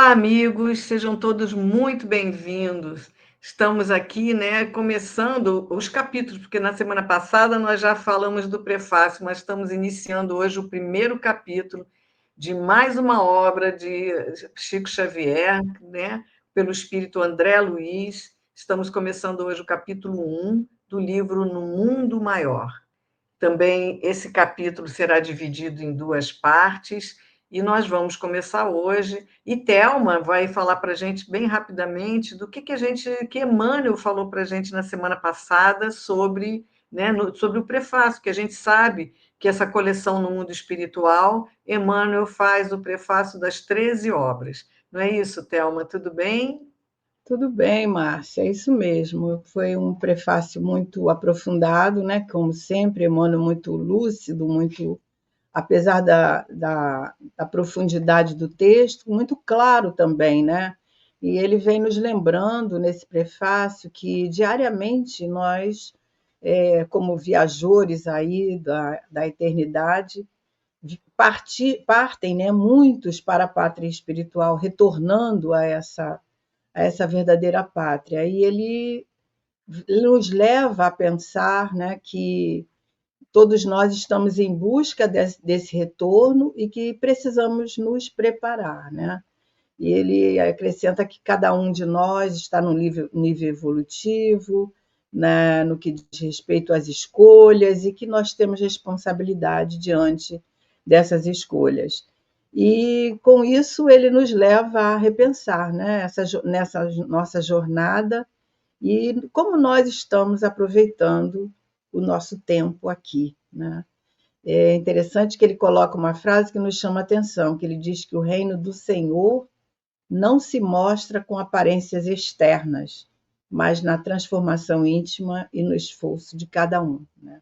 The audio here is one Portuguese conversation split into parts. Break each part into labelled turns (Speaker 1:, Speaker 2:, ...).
Speaker 1: Olá, amigos, sejam todos muito bem-vindos. Estamos aqui, né, começando os capítulos, porque na semana passada nós já falamos do prefácio, mas estamos iniciando hoje o primeiro capítulo de mais uma obra de Chico Xavier, né, pelo espírito André Luiz. Estamos começando hoje o capítulo 1 do livro No Mundo Maior. Também esse capítulo será dividido em duas partes e nós vamos começar hoje. E Thelma vai falar para a gente bem rapidamente do que Emmanuel falou para a gente na semana passada sobre, né, sobre o prefácio, que a gente sabe que essa coleção no mundo espiritual, Emmanuel faz o prefácio das 13 obras. Não é isso, Thelma? Tudo bem?
Speaker 2: Tudo bem, Márcia, é isso mesmo. Foi um prefácio muito aprofundado, né? Como sempre, Emmanuel muito lúcido, muito, apesar da profundidade do texto, muito claro também, né? E ele vem nos lembrando nesse prefácio que diariamente nós, como viajores aí da eternidade, partem, né, muitos para a pátria espiritual, retornando a essa verdadeira pátria. E ele nos leva a pensar, né, que todos nós estamos em busca desse retorno e que precisamos nos preparar, né? E ele acrescenta que cada um de nós está no nível evolutivo, né, no que diz respeito às escolhas, e que nós temos responsabilidade diante dessas escolhas. E com isso ele nos leva a repensar, né, nessa nossa jornada e como nós estamos aproveitando o nosso tempo aqui, né? É interessante que ele coloca uma frase que nos chama a atenção, que ele diz que o reino do Senhor não se mostra com aparências externas, mas na transformação íntima e no esforço de cada um, né?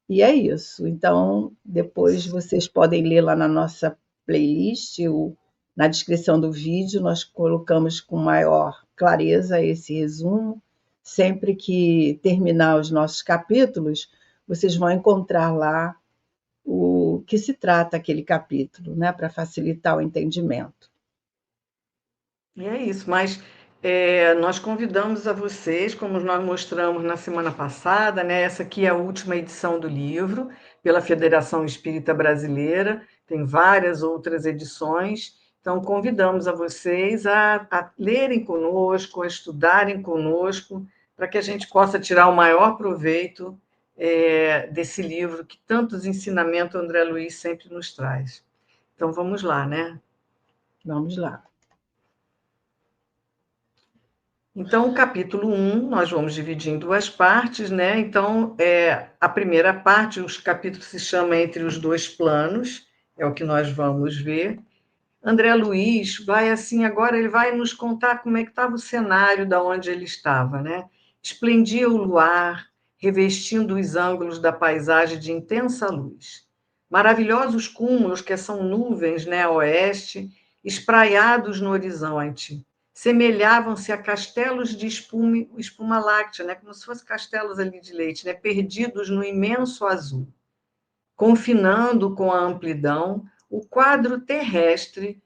Speaker 2: E é isso. Então, depois vocês podem ler lá na nossa playlist, na descrição do vídeo, nós colocamos com maior clareza esse resumo. Sempre que terminar os nossos capítulos, vocês vão encontrar lá o que se trata aquele capítulo, né, para facilitar o entendimento.
Speaker 1: E é isso, mas nós convidamos a vocês, como nós mostramos na semana passada, né? Essa aqui é a última edição do livro, pela Federação Espírita Brasileira, tem várias outras edições, então convidamos a vocês a lerem conosco, a estudarem conosco, para que a gente possa tirar o maior proveito desse livro, que tantos ensinamentos André Luiz sempre nos traz. Então vamos lá, né?
Speaker 2: Vamos lá.
Speaker 1: Então, o capítulo 1, nós vamos dividir em duas partes, né? Então, a primeira parte, os capítulos se chama Entre os Dois Planos, é o que nós vamos ver. André Luiz vai assim, agora ele vai nos contar como é que estava o cenário da onde ele estava, né? Esplendia o luar, revestindo os ângulos da paisagem de intensa luz. Maravilhosos cúmulos, que são nuvens, né, a oeste, espraiados no horizonte, semelhavam-se a castelos de espuma láctea, né, como se fossem castelos ali de leite, né, perdidos no imenso azul. Confinando com a amplidão, o quadro terrestre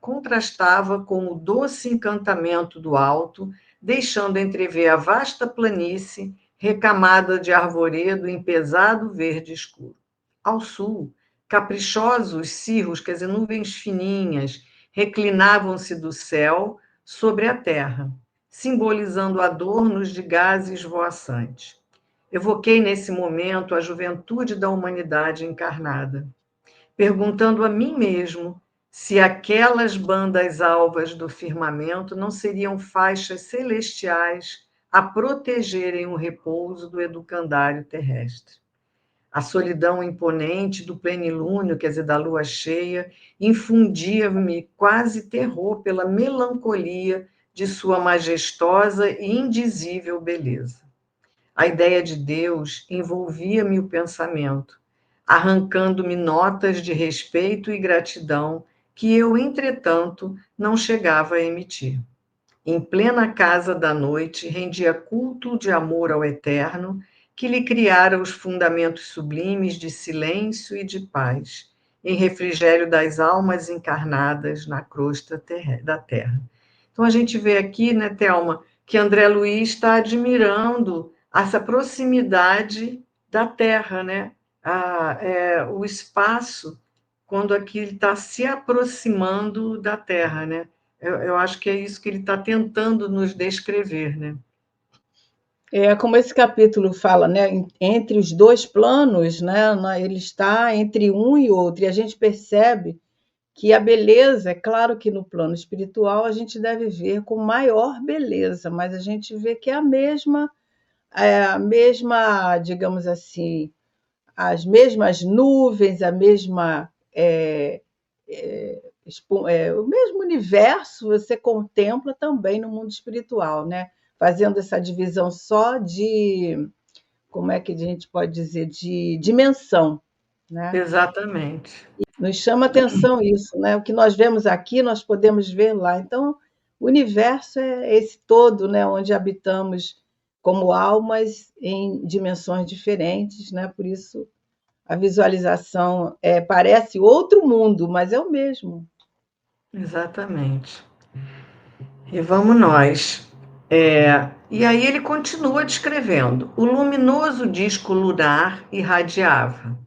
Speaker 1: contrastava com o doce encantamento do alto, deixando entrever a vasta planície recamada de arvoredo em pesado verde escuro. Ao sul, caprichosos cirros, quer dizer, nuvens fininhas, reclinavam-se do céu sobre a terra, simbolizando adornos de gases voaçantes. Evoquei nesse momento a juventude da humanidade encarnada, perguntando a mim mesmo se aquelas bandas alvas do firmamento não seriam faixas celestiais a protegerem o repouso do educandário terrestre. A solidão imponente do plenilúnio, quer dizer, da lua cheia, infundia-me quase terror pela melancolia de sua majestosa e indizível beleza. A ideia de Deus envolvia-me o pensamento, arrancando-me notas de respeito e gratidão que eu, entretanto, não chegava a emitir. Em plena casa da noite, rendia culto de amor ao Eterno, que lhe criara os fundamentos sublimes de silêncio e de paz, em refrigério das almas encarnadas na crosta da Terra. Então, a gente vê aqui, né, Thelma, que André Luiz está admirando essa proximidade da Terra, né? O espaço, quando aqui ele está se aproximando da Terra, né? Eu acho que é isso que ele está tentando nos descrever, né?
Speaker 2: É como esse capítulo fala, né? Entre os dois planos, né? Ele está entre um e outro, e a gente percebe que a beleza, é claro que no plano espiritual a gente deve ver com maior beleza, mas a gente vê que é a mesma, digamos assim, as mesmas nuvens, a mesma o mesmo universo você contempla também no mundo espiritual, né? Fazendo essa divisão só de, como é que a gente pode dizer, de dimensão, né?
Speaker 1: Exatamente.
Speaker 2: Nos chama atenção isso, né? O que nós vemos aqui, nós podemos ver lá. Então, o universo é esse todo, né? Onde habitamos como almas em dimensões diferentes, né? Por isso a visualização parece outro mundo, mas é o mesmo.
Speaker 1: Exatamente. E vamos nós. E aí ele continua descrevendo. O luminoso disco lunar irradiava,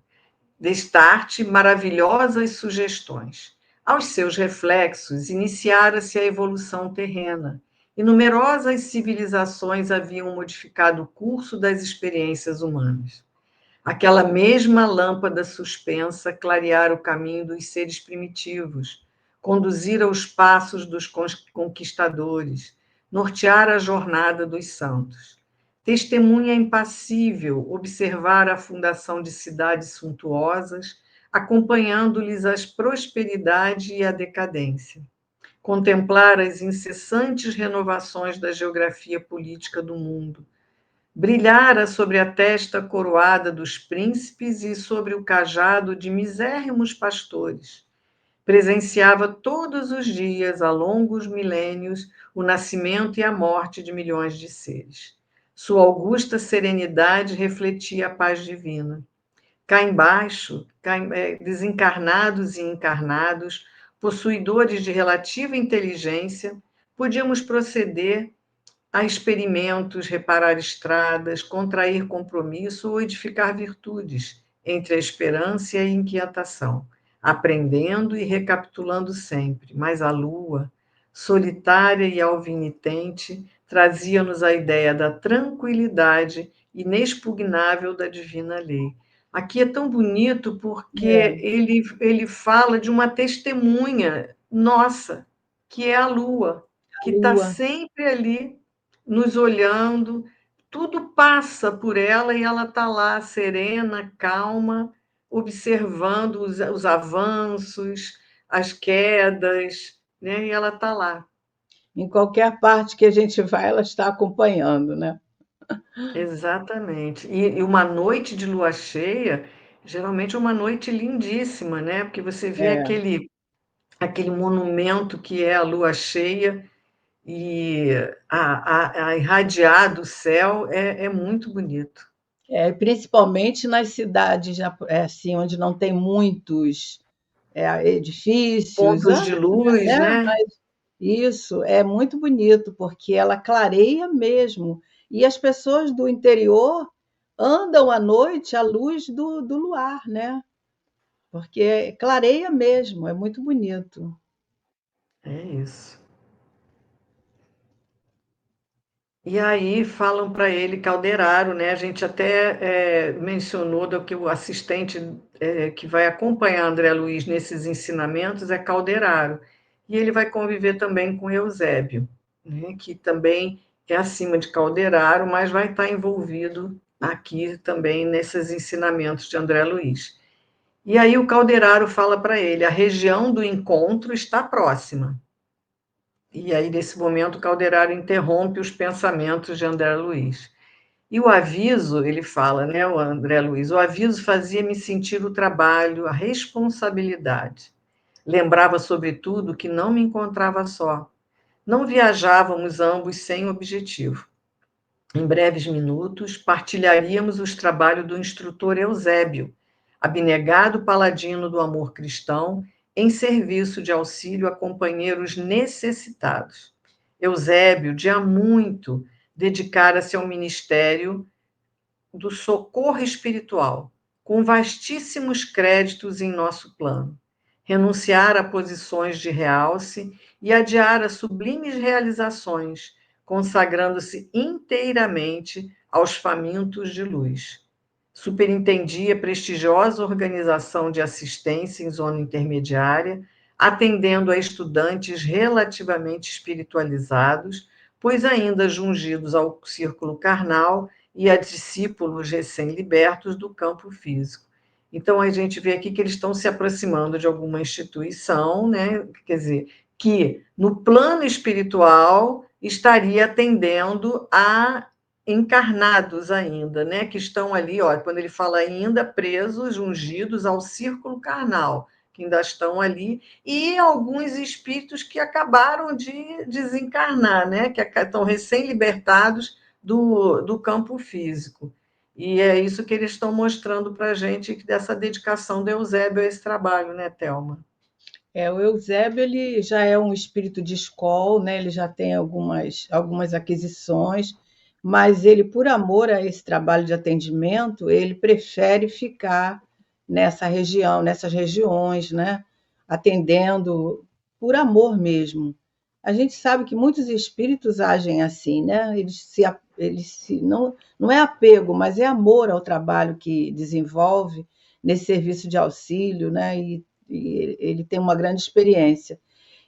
Speaker 1: destarte maravilhosas sugestões. Aos seus reflexos, iniciara-se a evolução terrena, e numerosas civilizações haviam modificado o curso das experiências humanas. Aquela mesma lâmpada suspensa clareara o caminho dos seres primitivos, conduzira os passos dos conquistadores, norteara a jornada dos santos. Testemunha impassível, observara a fundação de cidades suntuosas, acompanhando-lhes as prosperidade e a decadência. Contemplar as incessantes renovações da geografia política do mundo, brilhara sobre a testa coroada dos príncipes e sobre o cajado de misérrimos pastores. Presenciava todos os dias, há longos milênios, o nascimento e a morte de milhões de seres. Sua augusta serenidade refletia a paz divina. Cá embaixo, desencarnados e encarnados, possuidores de relativa inteligência, podíamos proceder a experimentos, reparar estradas, contrair compromisso ou edificar virtudes, entre a esperança e a inquietação, aprendendo e recapitulando sempre. Mas a lua, solitária e alvinitente, trazia-nos a ideia da tranquilidade inexpugnável da divina lei. Aqui é tão bonito porque
Speaker 2: É,
Speaker 1: ele fala de uma testemunha nossa, que é a lua,
Speaker 2: a
Speaker 1: que está
Speaker 2: lua.
Speaker 1: sempre ali nos olhando, tudo passa por ela e ela está lá serena, calma, observando os avanços, as quedas, né? E ela está lá.
Speaker 2: Em qualquer parte que a gente vai, ela está acompanhando, né?
Speaker 1: Exatamente. E uma noite de lua cheia, geralmente é uma noite lindíssima, né? Porque você vê
Speaker 2: É.
Speaker 1: aquele monumento que é a lua cheia e a irradiar do céu é muito bonito.
Speaker 2: Principalmente nas cidades assim, onde não tem muitos edifícios,
Speaker 1: Pontos de luz,
Speaker 2: né?
Speaker 1: né?
Speaker 2: Mas isso é muito bonito, porque ela clareia mesmo. E as pessoas do interior andam à noite à luz do luar, né? Porque clareia mesmo, é muito bonito.
Speaker 1: É isso. E aí falam para ele Calderaro, né? A gente até mencionou do que o assistente que vai acompanhar André Luiz nesses ensinamentos é Calderaro. E ele vai conviver também com Eusébio, né? Que também é acima de Calderaro, mas vai estar envolvido aqui também nesses ensinamentos de André Luiz. E aí o Calderaro fala para ele: a região do encontro está próxima. E aí, nesse momento, o Calderaro interrompe os pensamentos de André Luiz. E o aviso, ele fala, né, o André Luiz, o aviso fazia-me sentir o trabalho, a responsabilidade. Lembrava, sobretudo, que não me encontrava só. Não viajávamos ambos sem objetivo. Em breves minutos, partilharíamos os trabalhos do instrutor Eusébio, abnegado paladino do amor cristão, em serviço de auxílio a companheiros necessitados. Eusébio, de há muito, dedicara-se ao ministério do socorro espiritual, com vastíssimos créditos em nosso plano. Renunciar a posições de realce e adiar as sublimes realizações, consagrando-se inteiramente aos famintos de luz. Superintendia prestigiosa organização de assistência em zona intermediária, atendendo a estudantes relativamente espiritualizados, pois ainda jungidos ao círculo carnal e a discípulos recém-libertos do campo físico. Então, a gente vê aqui que eles estão se aproximando de alguma instituição, né? Quer dizer, que no plano espiritual estaria atendendo a encarnados ainda, né? Que estão ali, ó, quando ele fala ainda, presos, ungidos ao círculo carnal, que ainda estão ali, e alguns espíritos que acabaram de desencarnar, né? Que estão recém-libertados do campo físico. E é isso que eles estão mostrando para a gente, dessa dedicação do Eusébio a esse trabalho, né, Thelma?
Speaker 2: O Eusébio ele já é um espírito de escola, né? Ele já tem algumas aquisições, mas ele, por amor a esse trabalho de atendimento, ele prefere ficar nessa região, nessas regiões, né? Atendendo por amor mesmo. A gente sabe que muitos espíritos agem assim, né? Não é apego, mas é amor ao trabalho que desenvolve nesse serviço de auxílio, né? E ele tem uma grande experiência.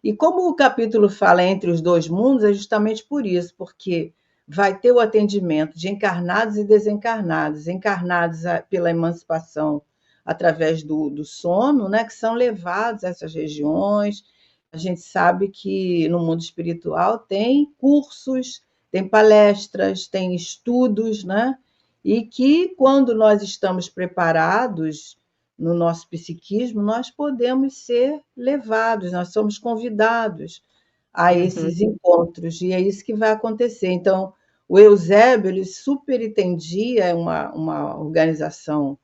Speaker 2: E como o capítulo fala entre os dois mundos, é justamente por isso, porque vai ter o atendimento de encarnados e desencarnados, encarnados pela emancipação através do sono, né, que são levados a essas regiões. A gente sabe que no mundo espiritual tem cursos, tem palestras, tem estudos, né? E que quando nós estamos preparados no nosso psiquismo, nós podemos ser levados, nós somos convidados a esses
Speaker 1: Uhum.
Speaker 2: encontros, e é isso que vai acontecer. Então, o Eusébio, ele superintendia uma organização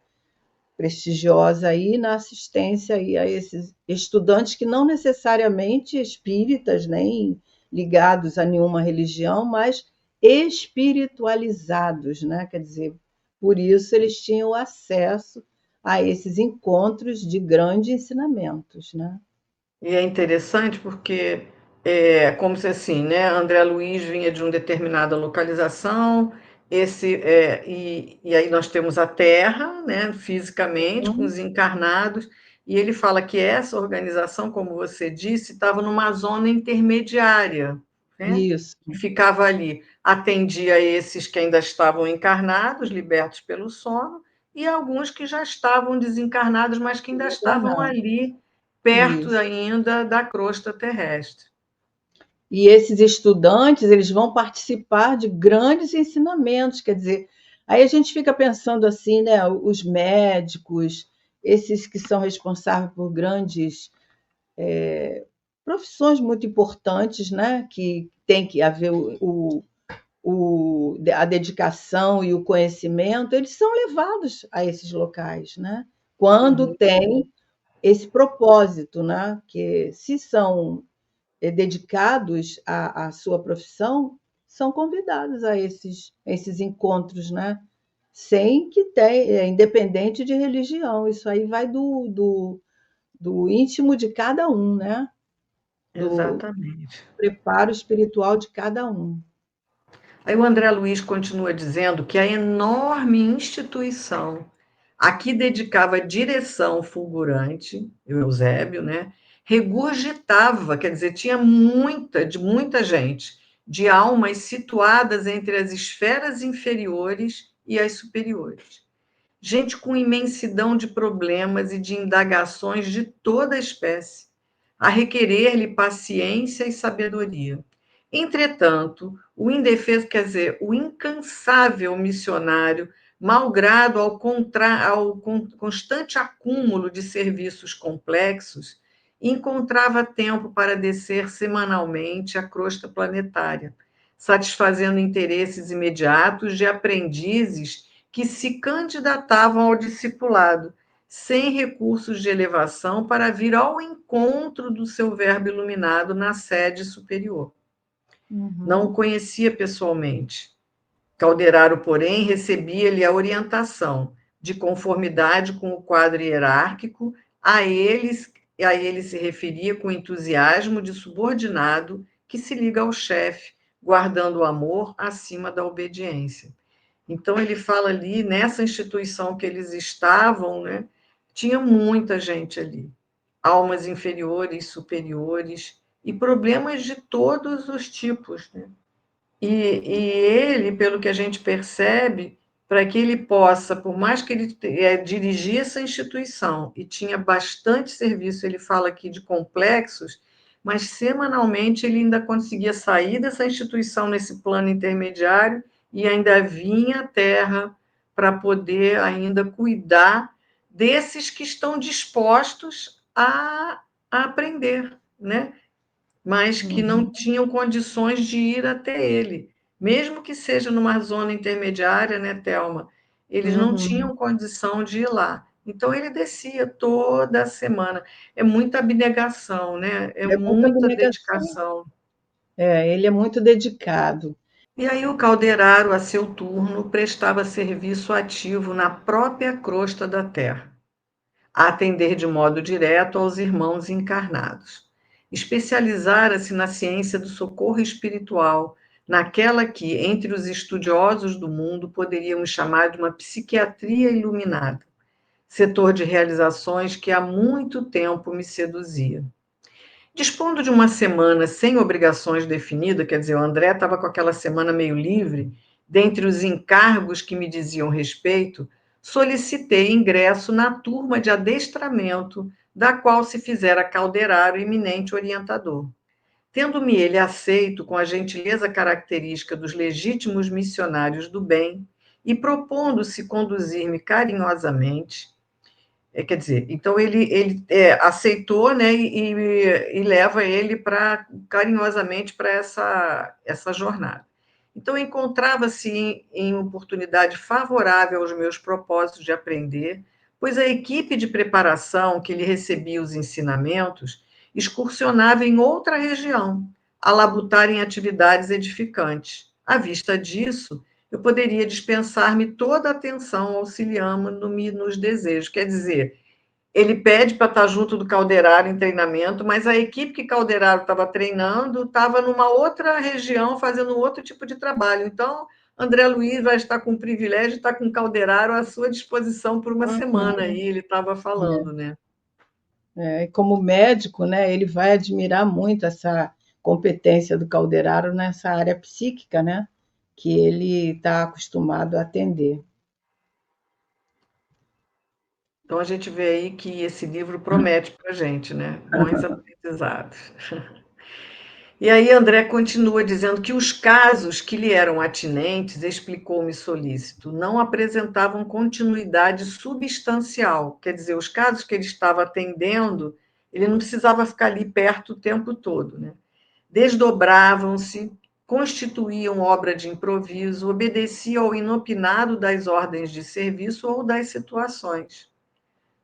Speaker 2: prestigiosa aí na assistência aí a esses estudantes que não necessariamente espíritas, nem ligados a nenhuma religião, mas espiritualizados, né? Quer dizer, por isso eles tinham acesso a esses encontros de grandes ensinamentos, né?
Speaker 1: E é interessante porque como se assim, né? André Luiz vinha de uma determinada localização, e aí nós temos a Terra, né? Fisicamente, com
Speaker 2: Uhum.
Speaker 1: os encarnados, e ele fala que essa organização, como você disse, estava numa zona intermediária, né?
Speaker 2: Isso,
Speaker 1: Que ficava ali, atendia esses que ainda estavam encarnados, libertos pelo sono, e alguns que já estavam desencarnados, mas que ainda estavam
Speaker 2: desencarnado.
Speaker 1: ali perto
Speaker 2: Isso.
Speaker 1: ainda da crosta terrestre.
Speaker 2: E esses estudantes, eles vão participar de grandes ensinamentos, quer dizer, aí a gente fica pensando assim, né, os médicos, esses que são responsáveis por grandes profissões muito importantes, né, que tem que haver a dedicação e o conhecimento, eles são levados a esses locais, né, quando
Speaker 1: Uhum.
Speaker 2: tem esse propósito, né, que se são dedicados à sua profissão, são convidados a esses encontros, né? Sem que tenha, independente de religião. Isso aí vai do íntimo de cada um, né? Do
Speaker 1: Exatamente.
Speaker 2: preparo espiritual de cada um.
Speaker 1: Aí o André Luiz continua dizendo que a enorme instituição a que dedicava direção fulgurante, o Eusébio, né, regurgitava, quer dizer, tinha muita gente, de almas situadas entre as esferas inferiores e as superiores. Gente com imensidão de problemas e de indagações de toda espécie, a requerer-lhe paciência e sabedoria. Entretanto, o indefeso, quer dizer, o incansável missionário, malgrado ao constante acúmulo de serviços complexos, encontrava tempo para descer semanalmente a crosta planetária, satisfazendo interesses imediatos de aprendizes que se candidatavam ao discipulado, sem recursos de elevação para vir ao encontro do seu verbo iluminado na sede superior. Não o conhecia pessoalmente. Calderaro, porém, recebia-lhe a orientação, de conformidade com o quadro hierárquico, a ele se referia com entusiasmo de subordinado que se liga ao chefe, guardando o amor acima da obediência. Então, ele fala ali, nessa instituição que eles estavam, né, tinha muita gente ali, almas inferiores, superiores, e problemas de todos os tipos, né? E ele, pelo que a gente percebe, para que ele possa, por mais que ele dirigia essa instituição e tinha bastante serviço, ele fala aqui de complexos, mas semanalmente ele ainda conseguia sair dessa instituição nesse plano intermediário e ainda vinha à Terra para poder ainda cuidar desses que estão dispostos a aprender, né? Mas que não tinham condições de ir até ele, mesmo que seja numa zona intermediária, né, Thelma? Eles não tinham condição de ir lá. Então, ele descia toda semana. É muita abnegação, né? É
Speaker 2: É muita
Speaker 1: muita
Speaker 2: abnegação.
Speaker 1: dedicação.
Speaker 2: Ele é muito dedicado.
Speaker 1: E aí, o Calderaro, a seu turno, prestava serviço ativo na própria crosta da Terra, a atender de modo direto aos irmãos encarnados. Especializara-se na ciência do socorro espiritual, naquela que, entre os estudiosos do mundo, poderíamos chamar de uma psiquiatria iluminada, setor de realizações que há muito tempo me seduzia. Dispondo de uma semana sem obrigações definidas, quer dizer, o André estava com aquela semana meio livre, dentre os encargos que me diziam respeito, solicitei ingresso na turma de adestramento, da qual se fizera Calderaro eminente orientador. Tendo-me ele aceito com a gentileza característica dos legítimos missionários do bem e propondo-se conduzir-me carinhosamente, quer dizer, então ele aceitou, né, e leva ele carinhosamente para essa jornada. Então, encontrava-se em oportunidade favorável aos meus propósitos de aprender, pois a equipe de preparação que lhe recebia os ensinamentos excursionava em outra região, a labutar em atividades edificantes. À vista disso, eu poderia dispensar-me toda a atenção auxiliando-me nos desejos. Quer dizer, ele pede para estar junto do Calderaro em treinamento, mas a equipe que Calderaro estava treinando estava numa outra região fazendo outro tipo de trabalho. Então, André Luiz vai estar com o privilégio de estar com Calderaro à sua disposição por uma semana, aí ele estava falando, né?
Speaker 2: Como médico, né, ele vai admirar muito essa competência do Calderaro nessa área psíquica, né, que ele está acostumado a atender.
Speaker 1: Então, a gente vê aí que esse livro promete para a gente, né? Bons aprendizados. E aí André continua dizendo que os casos que lhe eram atinentes, explicou-me solícito, não apresentavam continuidade substancial. Quer dizer, os casos que ele estava atendendo, ele não precisava ficar ali perto o tempo todo, né? Desdobravam-se, constituíam obra de improviso, obedeciam ao inopinado das ordens de serviço ou das situações.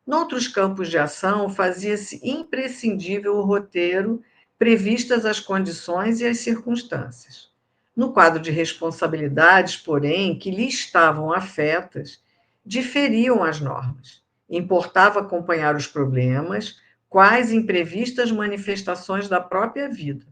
Speaker 1: Noutros campos de ação, fazia-se imprescindível o roteiro, previstas as condições e as circunstâncias. No quadro de responsabilidades, porém, que lhe estavam afetas, diferiam as normas. Importava acompanhar os problemas, quais imprevistas manifestações da própria vida.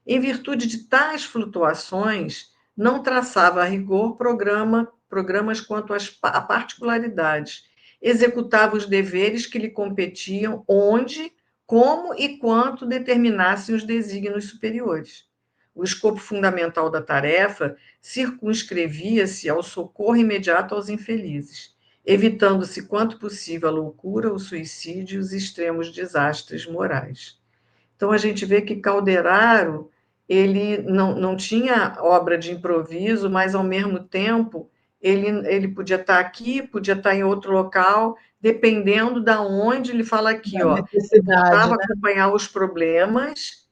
Speaker 1: Em virtude de tais flutuações, não traçava a rigor programas quanto a particularidades, executava os deveres que lhe competiam onde, como e quanto determinassem os desígnios superiores. O escopo fundamental da tarefa circunscrevia-se ao socorro imediato aos infelizes, evitando-se quanto possível a loucura, o suicídio e os extremos desastres morais. Então, a gente vê que Calderaro, ele não tinha obra de improviso, mas, ao mesmo tempo, ele podia estar aqui, podia estar em outro local, dependendo de onde ele fala aqui,
Speaker 2: Da
Speaker 1: ó,
Speaker 2: necessidade,
Speaker 1: importava
Speaker 2: né?
Speaker 1: acompanhar os problemas,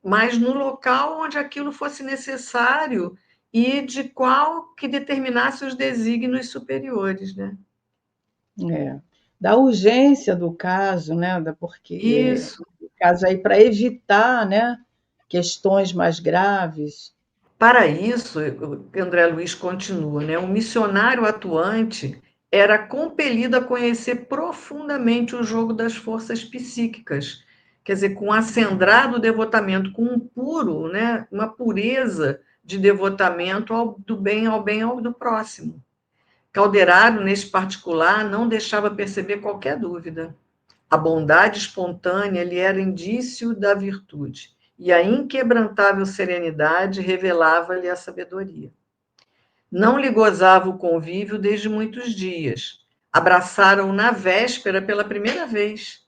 Speaker 1: mas no local onde aquilo fosse necessário e de qual que determinasse os desígnios superiores, né?
Speaker 2: É. Da urgência do caso, né? Porque
Speaker 1: Isso.
Speaker 2: o caso aí para evitar, né, questões mais graves.
Speaker 1: Para isso, o André Luiz continua, né? O missionário atuante era compelido a conhecer profundamente o jogo das forças psíquicas, quer dizer, com um acendrado devotamento, com um puro, né? Uma pureza de devotamento do bem ao do próximo. Calderaro, nesse particular, não deixava perceber qualquer dúvida. A bondade espontânea lhe era indício da virtude, e a inquebrantável serenidade revelava-lhe a sabedoria. Não lhe gozava o convívio desde muitos dias. Abraçaram-o na véspera pela primeira vez.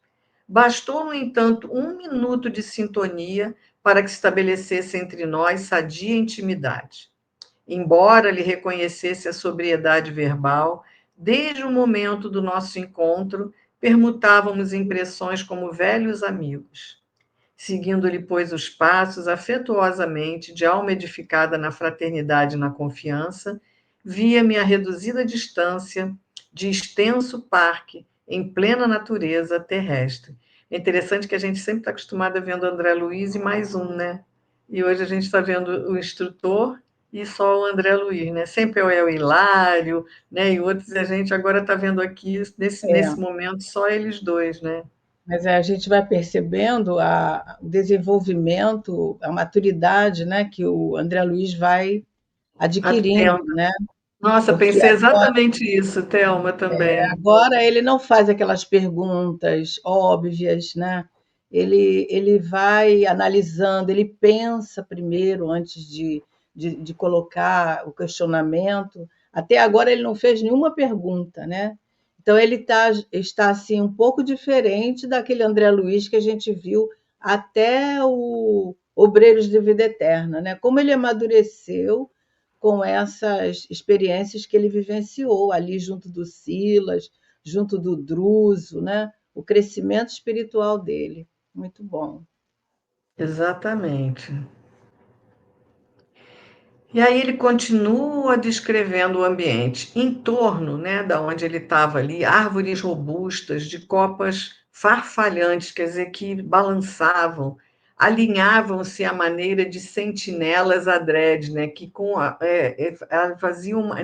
Speaker 1: Bastou, no entanto, 1 minuto de sintonia para que se estabelecesse entre nós sadia intimidade. Embora lhe reconhecesse a sobriedade verbal, desde o momento do nosso encontro, permutávamos impressões como velhos amigos. Seguindo-lhe, pois, os passos, afetuosamente, de alma edificada na fraternidade e na confiança, via-me a reduzida distância de extenso parque em plena natureza terrestre. É interessante que a gente sempre está acostumado a vendo André Luiz e mais um, né? E hoje a gente está vendo o instrutor e só o André Luiz, né? Sempre é o Hilário, né? E outros a gente agora está vendo aqui, nesse
Speaker 2: É.
Speaker 1: momento, só eles dois, né?
Speaker 2: Mas a gente vai percebendo o desenvolvimento, a maturidade, né, que o André Luiz vai adquirindo,
Speaker 1: Atento.
Speaker 2: né?
Speaker 1: Nossa,
Speaker 2: Porque
Speaker 1: pensei exatamente isso, Thelma, também.
Speaker 2: agora ele não faz aquelas perguntas óbvias, né? Ele vai analisando, ele pensa primeiro antes de colocar o questionamento. Até agora ele não fez nenhuma pergunta, né? Então está assim um pouco diferente daquele André Luiz que a gente viu até o Obreiros de Vida Eterna, né? Como ele amadureceu com essas experiências que ele vivenciou ali junto do Silas, junto do Druso, né? O crescimento espiritual dele. Muito bom.
Speaker 1: Exatamente. E aí ele continua descrevendo o ambiente. Em torno, né, da onde ele estava ali, árvores robustas, de copas farfalhantes, quer dizer, que balançavam, alinhavam-se à maneira de sentinelas adrede, né, que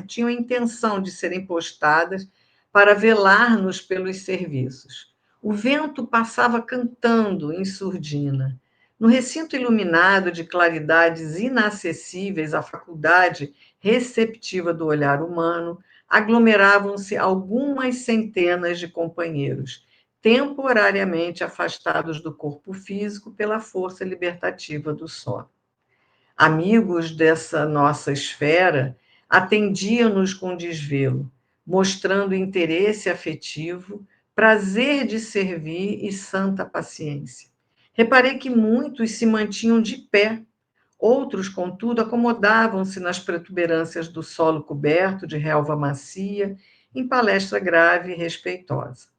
Speaker 1: tinham a intenção de serem postadas para velar-nos pelos serviços. O vento passava cantando em surdina. No recinto iluminado de claridades inacessíveis à faculdade receptiva do olhar humano, aglomeravam-se algumas centenas de companheiros, temporariamente afastados do corpo físico pela força libertativa do sono. Amigos dessa nossa esfera atendiam-nos com desvelo, mostrando interesse afetivo, prazer de servir e santa paciência. Reparei que muitos se mantinham de pé, outros, contudo, acomodavam-se nas protuberâncias do solo coberto de relva macia, em palestra grave e respeitosa.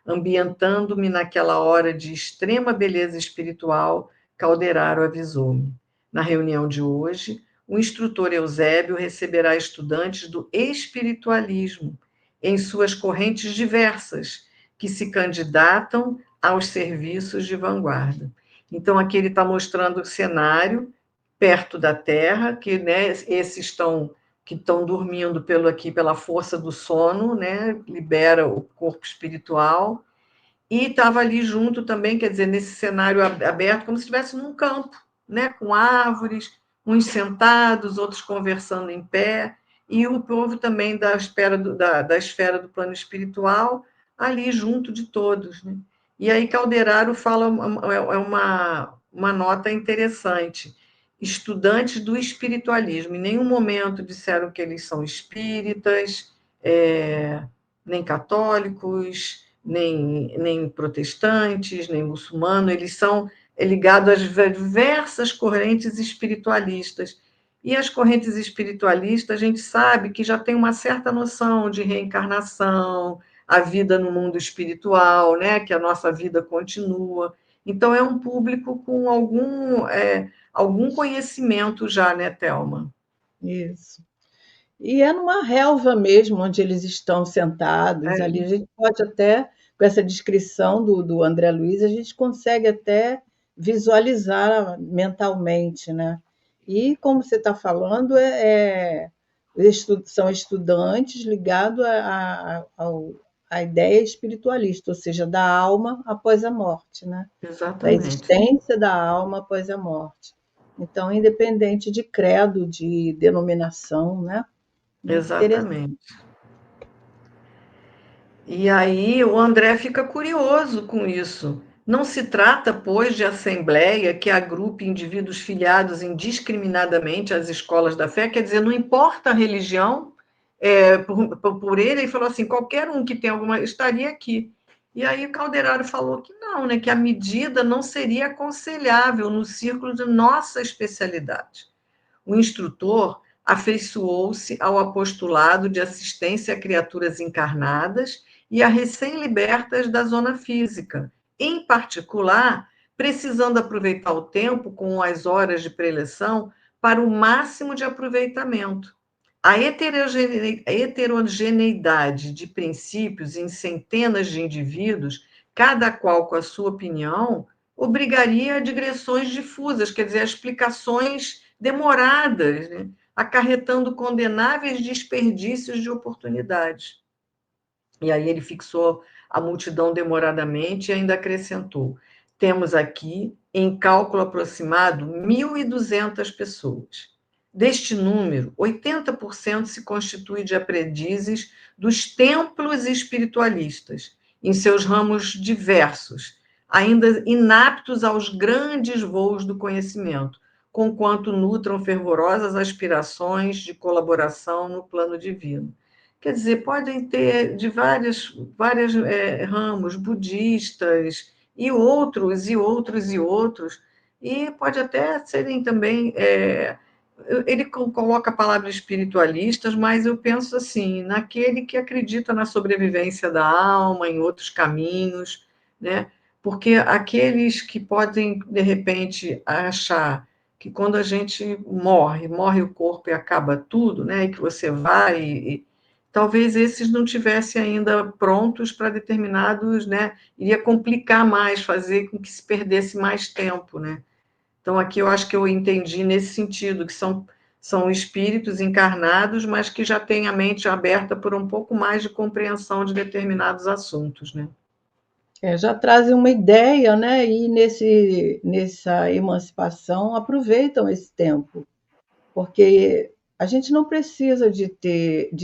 Speaker 1: Ambientando-me naquela hora de extrema beleza espiritual, Calderaro avisou-me. Na reunião de hoje, o instrutor Eusébio receberá estudantes do espiritualismo, em suas correntes diversas, que se candidatam aos serviços de vanguarda. Então, aqui ele está mostrando o cenário perto da Terra, que, né, esses que estão dormindo pela força do sono, né, libera o corpo espiritual, e estava ali junto também, quer dizer, nesse cenário aberto, como se estivesse num campo, né, com árvores, uns sentados, outros conversando em pé, e o povo também da esfera do plano espiritual ali junto de todos. Né? E aí Calderaro fala, uma nota interessante. Estudantes do espiritualismo, em nenhum momento disseram que eles são espíritas, nem católicos, nem protestantes, nem muçulmanos, eles são ligados às diversas correntes espiritualistas. E as correntes espiritualistas, a gente sabe que já tem uma certa noção de reencarnação, a vida no mundo espiritual, né? Que a nossa vida continua. Então, é um público com algum conhecimento já, né, Thelma?
Speaker 2: Isso. E é numa relva mesmo, onde eles estão sentados. Ali a gente pode até, com essa descrição do André Luiz, a gente consegue até visualizar mentalmente, né? E, como você está falando, são estudantes ligados à ideia espiritualista, ou seja, da alma após a morte, né? Da
Speaker 1: exatamente,
Speaker 2: existência da alma após a morte. Então, independente de credo, de denominação, né? Muito interessante.
Speaker 1: exatamente. E aí o André fica curioso com isso. Não se trata, pois, de assembleia que agrupe indivíduos filiados indiscriminadamente às escolas da fé, quer dizer, não importa a religião, por ele falou assim, qualquer um que tem alguma, estaria aqui. E aí o Calderaro falou que não, né, que a medida não seria aconselhável no círculo de nossa especialidade. O instrutor afeiçoou-se ao apostolado de assistência a criaturas encarnadas e a recém-libertas da zona física, em particular, precisando aproveitar o tempo com as horas de preleção para o máximo de aproveitamento. A heterogeneidade de princípios em centenas de indivíduos, cada qual com a sua opinião, obrigaria a digressões difusas, quer dizer, a explicações demoradas, né? Acarretando condenáveis desperdícios de oportunidades. E aí ele fixou a multidão demoradamente e ainda acrescentou: temos aqui, em cálculo aproximado, 1.200 pessoas. Deste número, 80% se constitui de aprendizes dos templos espiritualistas, em seus ramos diversos, ainda inaptos aos grandes voos do conhecimento, conquanto nutram fervorosas aspirações de colaboração no plano divino. Quer dizer, podem ter de várias ramos, budistas e outros, e outros, e outros, e pode até serem também. Ele coloca a palavra espiritualistas, mas eu penso assim, naquele que acredita na sobrevivência da alma, em outros caminhos, né? Porque aqueles que podem, de repente, achar que quando a gente morre o corpo e acaba tudo, né? E que você vai talvez esses não tivessem ainda prontos para determinados, né? Iria complicar mais, fazer com que se perdesse mais tempo, né? Então, aqui eu acho que eu entendi nesse sentido, que são espíritos encarnados, mas que já têm a mente aberta por um pouco mais de compreensão de determinados assuntos, né?
Speaker 2: Já trazem uma ideia, né? E nessa emancipação aproveitam esse tempo, porque a gente não precisa de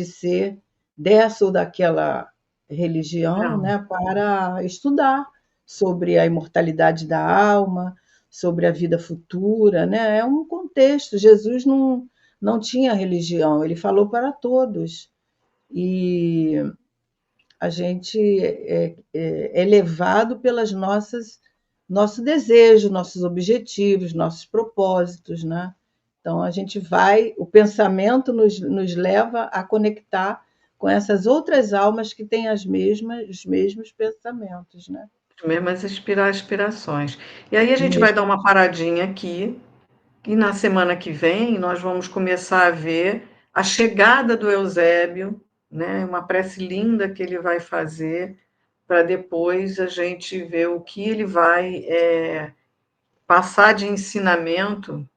Speaker 2: ser dessa ou daquela religião,
Speaker 1: Não,
Speaker 2: né? Para estudar sobre a imortalidade da alma, sobre a vida futura, né? É um contexto. Jesus não tinha religião, ele falou para todos. E a gente é levado pelas nosso desejo, nossos objetivos, nossos propósitos, né? Então a gente vai, o pensamento nos leva a conectar com essas outras almas que têm os mesmos pensamentos, né?
Speaker 1: mesmo as aspirações. E aí a gente vai
Speaker 2: Isso,
Speaker 1: dar uma paradinha aqui, e na semana que vem nós vamos começar a ver a chegada do Eusébio, né? Uma prece linda que ele vai fazer, para depois a gente ver o que ele vai passar de ensinamento,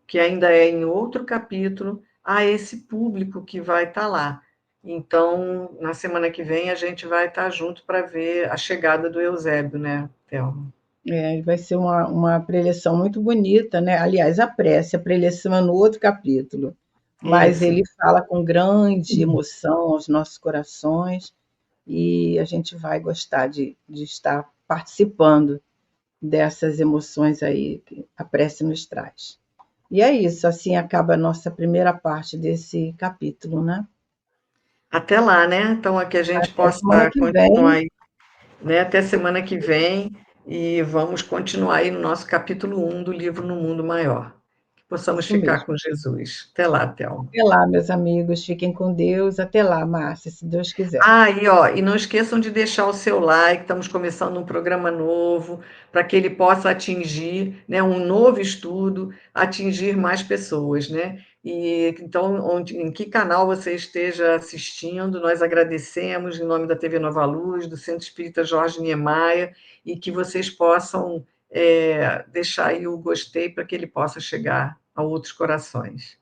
Speaker 1: que ainda é em outro capítulo, a esse público que vai estar lá. Então, na semana que vem, a gente vai estar junto para ver a chegada do Eusébio, né, Thelma?
Speaker 2: vai ser uma preleção muito bonita, né? Aliás, a preleção é no outro capítulo, mas
Speaker 1: Isso.
Speaker 2: ele fala com grande emoção aos nossos corações e a gente vai gostar de estar participando dessas emoções aí que a prece nos traz. E é isso, assim acaba a nossa primeira parte desse capítulo, né?
Speaker 1: Até lá, né? Então, aqui a gente
Speaker 2: Até semana
Speaker 1: possa
Speaker 2: que
Speaker 1: continuar
Speaker 2: vem,
Speaker 1: aí, né? Até semana que vem e vamos continuar aí no nosso capítulo 1 do livro No Mundo Maior. Que possamos
Speaker 2: isso
Speaker 1: ficar
Speaker 2: mesmo.
Speaker 1: com Jesus. Até lá, Thelma.
Speaker 2: Até lá, meus amigos, fiquem com Deus. Até lá, Márcia, se Deus quiser.
Speaker 1: Ah, e, ó, e não esqueçam de deixar o seu like, estamos começando um programa novo, para que ele possa atingir, né, um novo estudo, atingir mais pessoas, né? E então, em que canal você esteja assistindo, nós agradecemos em nome da TV Nova Luz, do Centro Espírita Jorge Niemeyer, e que vocês possam deixar aí o gostei para que ele possa chegar a outros corações.